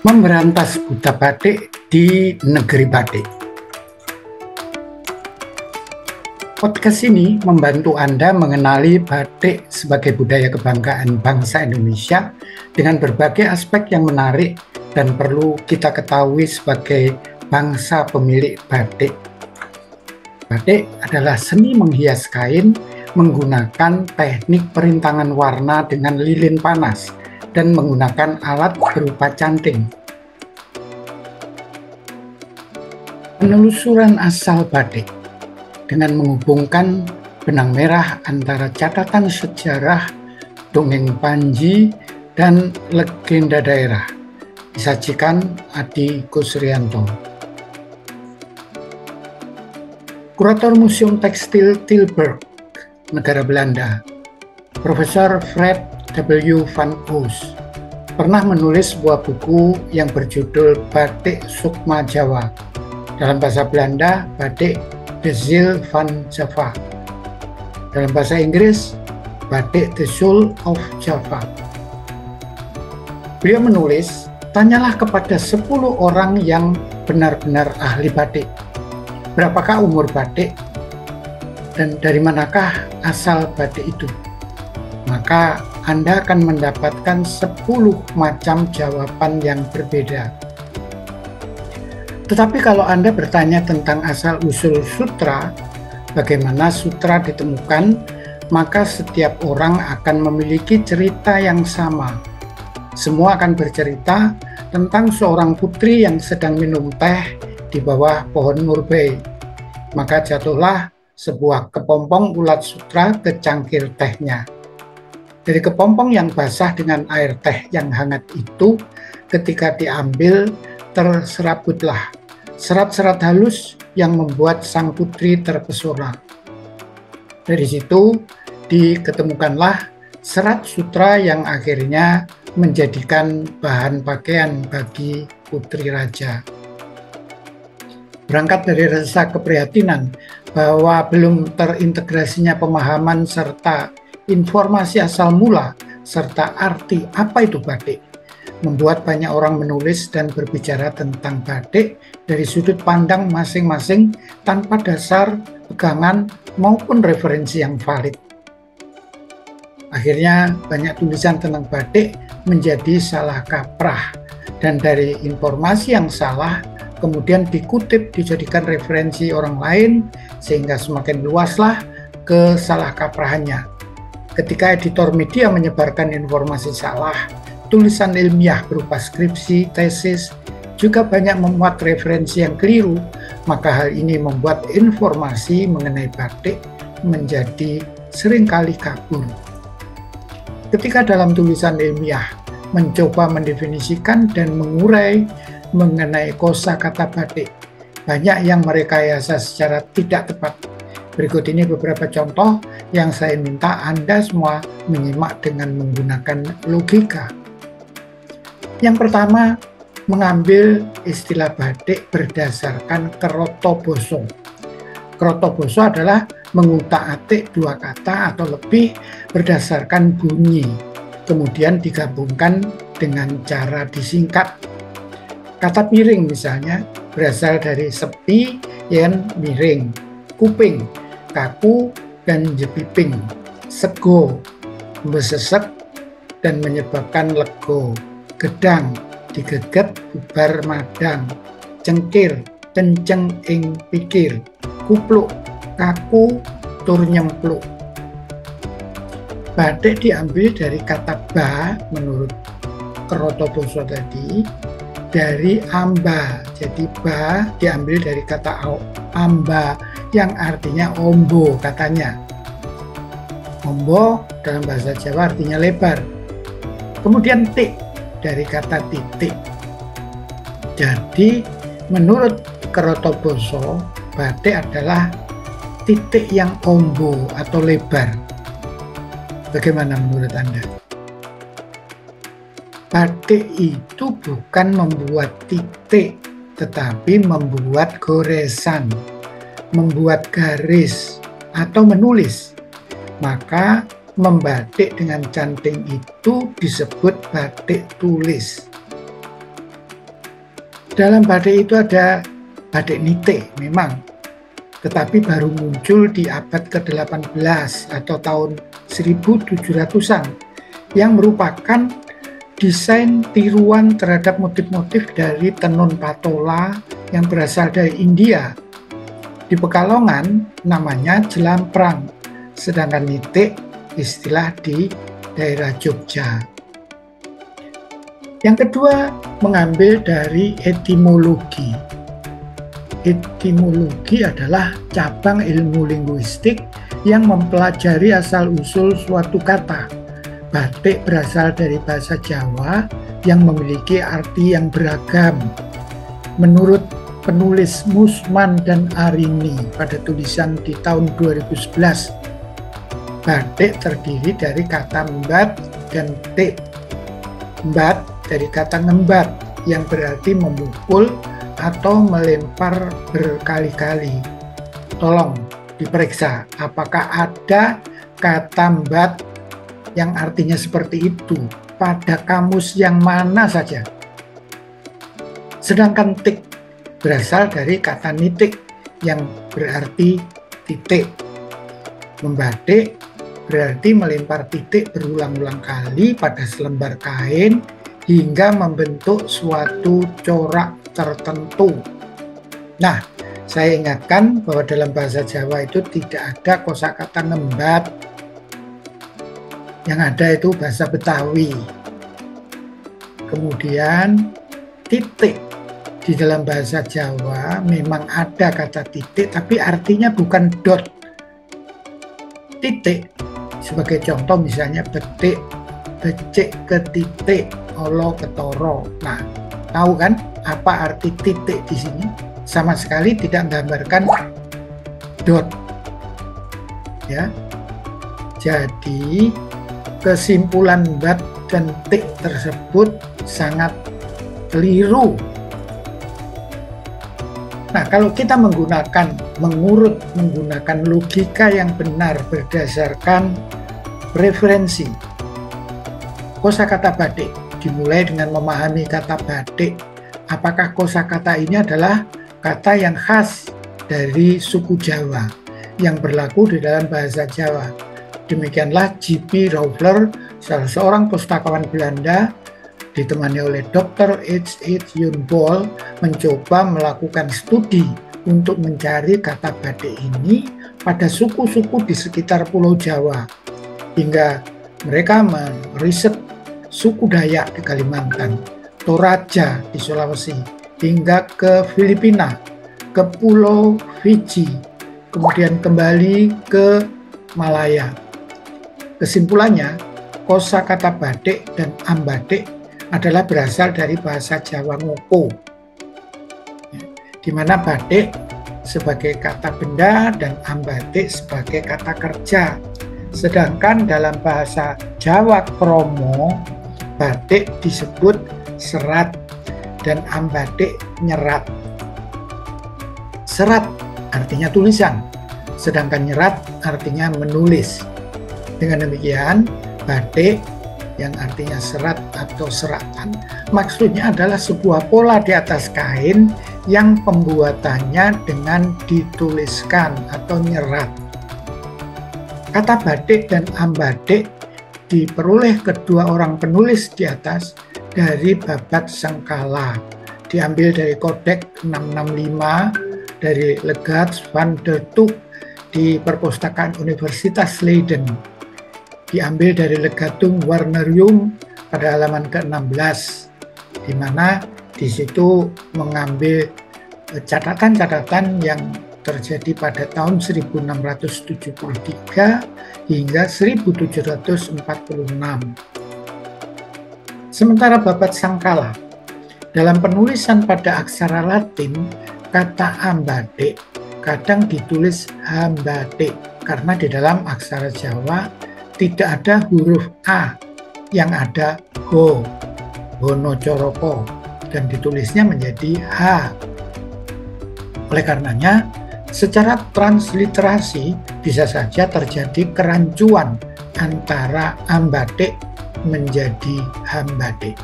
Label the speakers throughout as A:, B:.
A: Memberantas buta batik di negeri batik. Podcast ini membantu Anda mengenali batik sebagai budaya kebanggaan bangsa Indonesia dengan berbagai aspek yang menarik dan perlu kita ketahui sebagai bangsa pemilik batik. Batik adalah seni menghias kain menggunakan teknik perintangan warna dengan lilin panas dan menggunakan alat berupa canting. Penelusuran asal batik dengan menghubungkan benang merah antara catatan sejarah, dongeng Panji, dan legenda daerah, disajikan Adi Kusrianto. Kurator Museum Tekstil Tilburg, negara Belanda, Profesor Fred W. van Oos, pernah menulis sebuah buku yang berjudul Batik Sukma Jawa, dalam bahasa Belanda Batik De Ziel van Java, dalam bahasa Inggris Batik The Soul of Java. Beliau menulis, tanyalah kepada 10 orang yang benar-benar ahli batik, berapakah umur batik dan dari manakah asal batik itu? Maka Anda akan mendapatkan 10 macam jawaban yang berbeda. Tetapi kalau Anda bertanya tentang asal-usul sutra, bagaimana sutra ditemukan, maka setiap orang akan memiliki cerita yang sama. Semua akan bercerita tentang seorang putri yang sedang minum teh di bawah pohon murbei. Maka jatuhlah sebuah kepompong ulat sutra ke cangkir tehnya. Dari kepompong yang basah dengan air teh yang hangat itu, ketika diambil, terserabutlah serat-serat halus yang membuat sang putri terpesona. Dari situ diketemukanlah serat sutra yang akhirnya menjadikan bahan pakaian bagi putri raja. Berangkat dari rasa keprihatinan bahwa belum terintegrasinya pemahaman serta informasi asal mula serta arti apa itu batik, membuat banyak orang menulis dan berbicara tentang batik dari sudut pandang masing-masing tanpa dasar, pegangan, maupun referensi yang valid. Akhirnya banyak tulisan tentang batik menjadi salah kaprah, dan dari informasi yang salah kemudian dikutip dijadikan referensi orang lain, sehingga semakin luaslah kesalahkaprahannya. Ketika editor media menyebarkan informasi salah, tulisan ilmiah berupa skripsi, tesis, juga banyak memuat referensi yang keliru, maka hal ini membuat informasi mengenai batik menjadi seringkali kabur. Ketika dalam tulisan ilmiah mencoba mendefinisikan dan mengurai mengenai kosakata batik, banyak yang merekayasa secara tidak tepat. Berikut ini beberapa contoh yang saya minta Anda semua menyimak dengan menggunakan logika. Yang pertama, mengambil istilah batik berdasarkan kerotoboso. Kerotoboso adalah mengutak-atik dua kata atau lebih berdasarkan bunyi, kemudian digabungkan dengan cara disingkat. Kata piring misalnya berasal dari sepi yang miring, kuping, kaku, dan jepiping, sego, besesek, dan menyebabkan lego. Gedang, digeget bubar madang, cengkir, kenceng ing pikir, kupluk, kaku, tur nyempluk. Batik diambil dari kata ba menurut kerotoboso tadi, dari amba. Jadi ba diambil dari kata amba yang artinya ombo katanya. Ombo dalam bahasa Jawa artinya lebar. Kemudian tik dari kata titik. Jadi menurut kerotoboso, batik adalah titik yang ombo atau lebar. Bagaimana menurut Anda? Batik itu bukan membuat titik, tetapi membuat goresan, membuat garis, atau menulis. Maka membatik dengan canting itu disebut batik tulis. Dalam batik itu ada batik nitik memang, tetapi baru muncul di abad ke-18 atau tahun 1700-an yang merupakan desain tiruan terhadap motif-motif dari tenun patola yang berasal dari India. Di Pekalongan namanya jelamprang, sedangkan nitik istilah di daerah Jogja. Yang kedua, mengambil dari etimologi. Etimologi adalah cabang ilmu linguistik yang mempelajari asal-usul suatu kata. Batik berasal dari bahasa Jawa yang memiliki arti yang beragam. Menurut penulis Musman dan Arini pada tulisan di tahun 2011, batik terdiri dari kata mbat dan tik. Mbat dari kata ngembat yang berarti memukul atau melempar berkali-kali. Tolong diperiksa apakah ada kata mbat yang artinya seperti itu pada kamus yang mana saja. Sedangkan tik berasal dari kata nitik yang berarti titik. Membatik berarti melempar titik berulang-ulang kali pada selembar kain hingga membentuk suatu corak tertentu. Nah, saya ingatkan bahwa dalam bahasa Jawa itu tidak ada kosakata ngembat. Yang ada itu bahasa Betawi. Kemudian titik. Di dalam bahasa Jawa memang ada kata titik, tapi artinya bukan dot. Titik, sebagai contoh misalnya betik, becik ke titik, olo ke toro. Nah, tahu kan apa arti titik di sini? Sama sekali tidak menggambarkan dot. Ya. Jadi kesimpulan bat dan tik tersebut sangat keliru. Nah, kalau kita menggunakan logika yang benar berdasarkan referensi kosakata batik, dimulai dengan memahami kata batik. Apakah kosakata ini adalah kata yang khas dari suku Jawa yang berlaku di dalam bahasa Jawa? Demikianlah J.P. Rauwler, salah seorang pustakawan Belanda, ditemani oleh Dr. H.H. Yunbol, mencoba melakukan studi untuk mencari kata batik ini pada suku-suku di sekitar Pulau Jawa, hingga mereka meriset suku Dayak di Kalimantan, Toraja di Sulawesi, hingga ke Filipina, ke Pulau Fiji, kemudian kembali ke Malaya. Kesimpulannya, kosakata batik dan ambatik adalah berasal dari bahasa Jawa Ngoko, di mana batik sebagai kata benda dan ambatik sebagai kata kerja. Sedangkan dalam bahasa Jawa Kromo, batik disebut serat dan ambatik nyerat. Serat artinya tulisan, sedangkan nyerat artinya menulis. Dengan demikian, batik yang artinya serat atau seratan maksudnya adalah sebuah pola di atas kain yang pembuatannya dengan dituliskan atau nyerat. Kata batik dan ambatik diperoleh kedua orang penulis di atas dari Babat Sengkala, diambil dari Kodek 665 dari Legaerts van der Toek di Perpustakaan Universitas Leiden, diambil dari Legatum Warnerium pada halaman ke-16, di mana di situ mengambil catatan-catatan yang terjadi pada tahun 1673 hingga 1746. Sementara Babat Sangkala, dalam penulisan pada aksara Latin, kata ambatik kadang ditulis hambatik karena di dalam aksara Jawa tidak ada huruf A, yang ada ho, hono coroko, dan ditulisnya menjadi H. Oleh karenanya, secara transliterasi bisa saja terjadi kerancuan antara ambatik menjadi hambatik.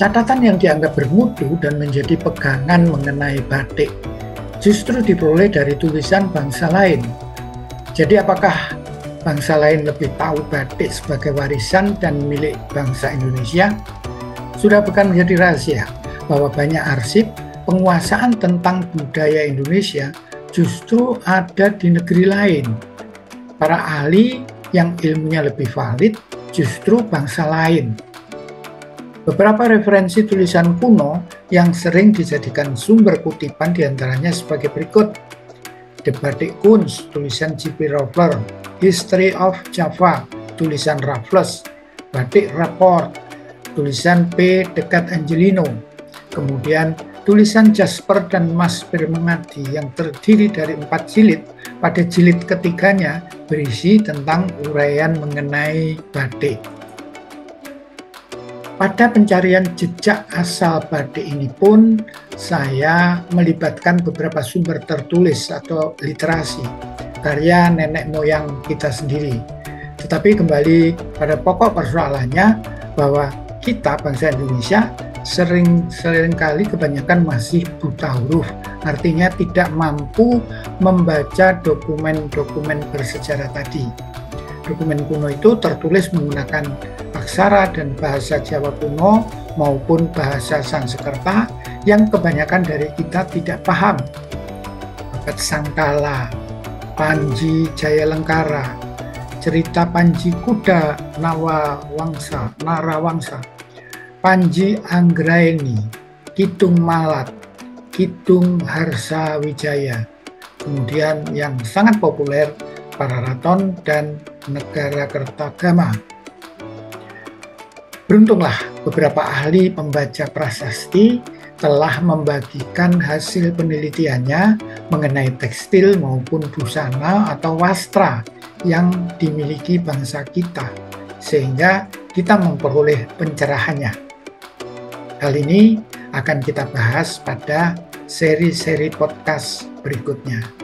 A: Catatan yang dianggap bermutu dan menjadi pegangan mengenai batik justru diperoleh dari tulisan bangsa lain. Jadi apakah bangsa lain lebih tahu batik sebagai warisan dan milik bangsa Indonesia? Sudah bukan menjadi rahasia bahwa banyak arsip penguasaan tentang budaya Indonesia justru ada di negeri lain. Para ahli yang ilmunya lebih valid justru bangsa lain. Beberapa referensi tulisan kuno yang sering dijadikan sumber kutipan diantaranya sebagai berikut: The Batik Kunst, tulisan J.P. Raffler; History of Java, tulisan Raffles; Batik Rapport, tulisan P. Dekat Angelino; kemudian tulisan Jasper dan Mas Birmengadi yang terdiri dari 4 jilid. Pada jilid ketiganya berisi tentang uraian mengenai batik. Pada pencarian jejak asal batik ini pun saya melibatkan beberapa sumber tertulis atau literasi, karya nenek moyang kita sendiri. Tetapi kembali pada pokok persoalannya bahwa kita bangsa Indonesia seringkali kebanyakan masih buta huruf, artinya tidak mampu membaca dokumen-dokumen bersejarah tadi. Dokumen kuno itu tertulis menggunakan aksara dan bahasa Jawa kuno maupun bahasa Sanskerta yang kebanyakan dari kita tidak paham. Babat Sangkala, Panji Jayalengkara, cerita Panji Kuda Narawangsa, Panji Anggraeni, Kidung Malat, Kidung Harsa Wijaya, kemudian yang sangat populer Pararaton dan Negara Kertagama. Beruntunglah beberapa ahli pembaca prasasti telah membagikan hasil penelitiannya mengenai tekstil maupun busana atau wastra yang dimiliki bangsa kita, sehingga kita memperoleh pencerahannya. Hal ini akan kita bahas pada seri-seri podcast berikutnya.